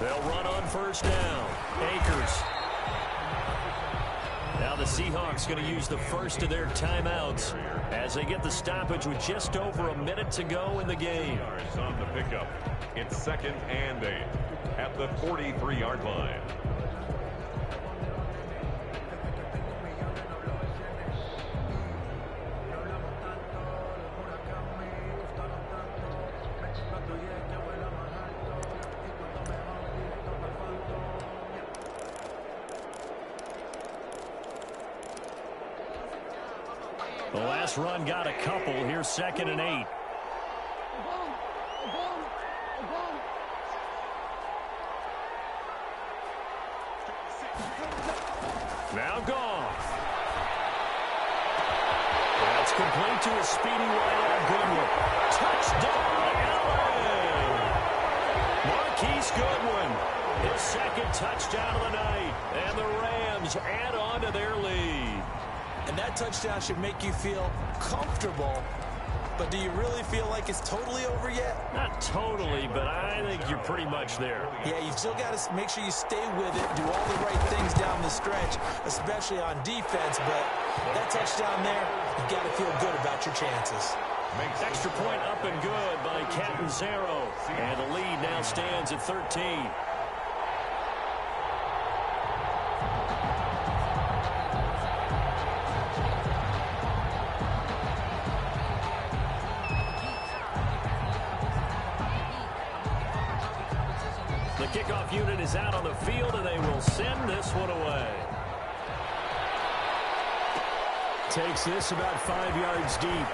They'll run on first down. Akers. Now the Seahawks going to use the first of their timeouts as they get the stoppage with just over a minute to go in the game. On the pickup. It's 2nd and 8 at the 43-yard line. The last run got a couple. Here's 2nd and 8. Now Goff. That's complete to a speedy wide-out Goodwin. Touchdown, LA! Marquise Goodwin, his 2nd touchdown of the night. And the Rams add on to their lead. And that touchdown should make you feel comfortable. But do you really feel like it's totally over yet? Not totally, but I think you're pretty much there. Yeah, you still got to make sure you stay with it, do all the right things down the stretch, especially on defense. But that touchdown there, you've got to feel good about your chances. Extra point up and good by Catanzaro. And the lead now stands at 13. The kickoff unit is out on the field, and they will send this one away. Takes this about 5 yards deep.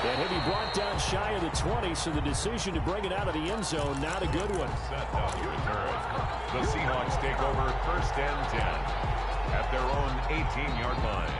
And he'll be brought down shy of the 20, so the decision to bring it out of the end zone, not a good one. Set up return. The Seahawks take over 1st and 10 at their own 18-yard line.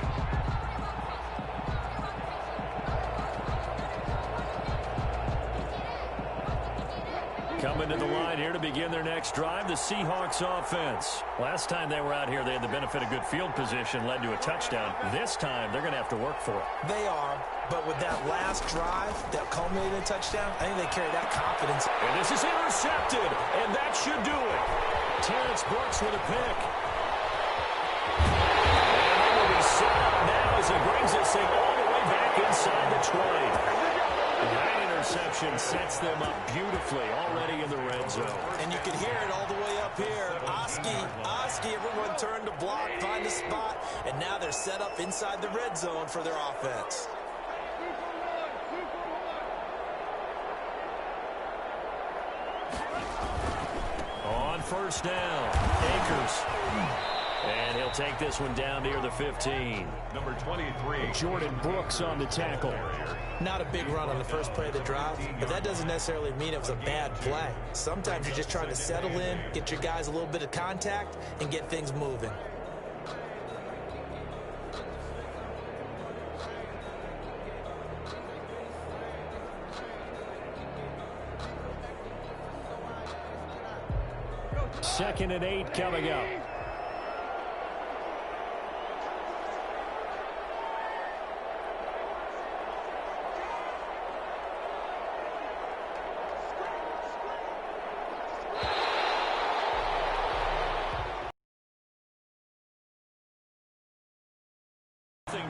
Coming to the line here to begin their next drive, the Seahawks offense. Last time they were out here, they had the benefit of good field position, led to a touchdown. This time, they're going to have to work for it. They are, but with that last drive that culminated in a touchdown, I think they carry that confidence. And this is intercepted, and that should do it. Terrence Brooks with a pick. And they will be set up now as he brings this thing all the way back inside the 20. That interception sets them up beautifully already in the red zone. And you can hear it all the way up here. Oski, everyone turned to block, find a spot, and now they're set up inside the red zone for their offense. On 1st down, Akers. And he'll take this one down near the 15. Number 23. Jordan Brooks on the tackle. Not a big run on the first play of the drive, but that doesn't necessarily mean it was a bad play. Sometimes you're just trying to settle in, get your guys a little bit of contact, and get things moving. Second and 8 coming up.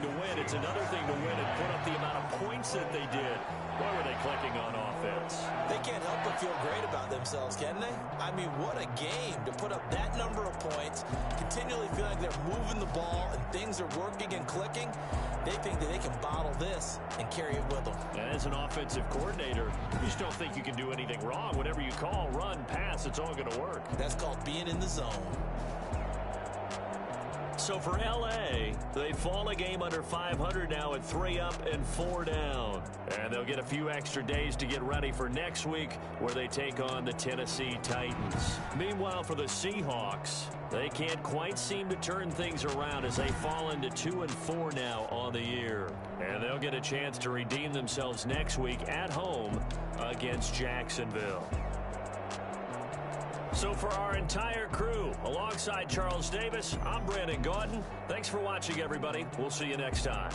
To win, it's another thing to win and put up the amount of points that they did. Why were they clicking on offense? They can't help but feel great about themselves, can they? I mean, what a game to put up that number of points, continually feel like they're moving the ball and things are working and clicking. They think that they can bottle this and carry it with them. And as an offensive coordinator, you just don't think you can do anything wrong. Whatever you call, run, pass, it's all going to work. That's called being in the zone. So for L.A., they fall a game under 500 now at 3 up and 4 down. And they'll get a few extra days to get ready for next week where they take on the Tennessee Titans. Meanwhile, for the Seahawks, they can't quite seem to turn things around as they fall into 2 and 4 now on the year. And they'll get a chance to redeem themselves next week at home against Jacksonville. So for our entire crew, alongside Charles Davis, I'm Brandon Gaudin. Thanks for watching, everybody. We'll see you next time.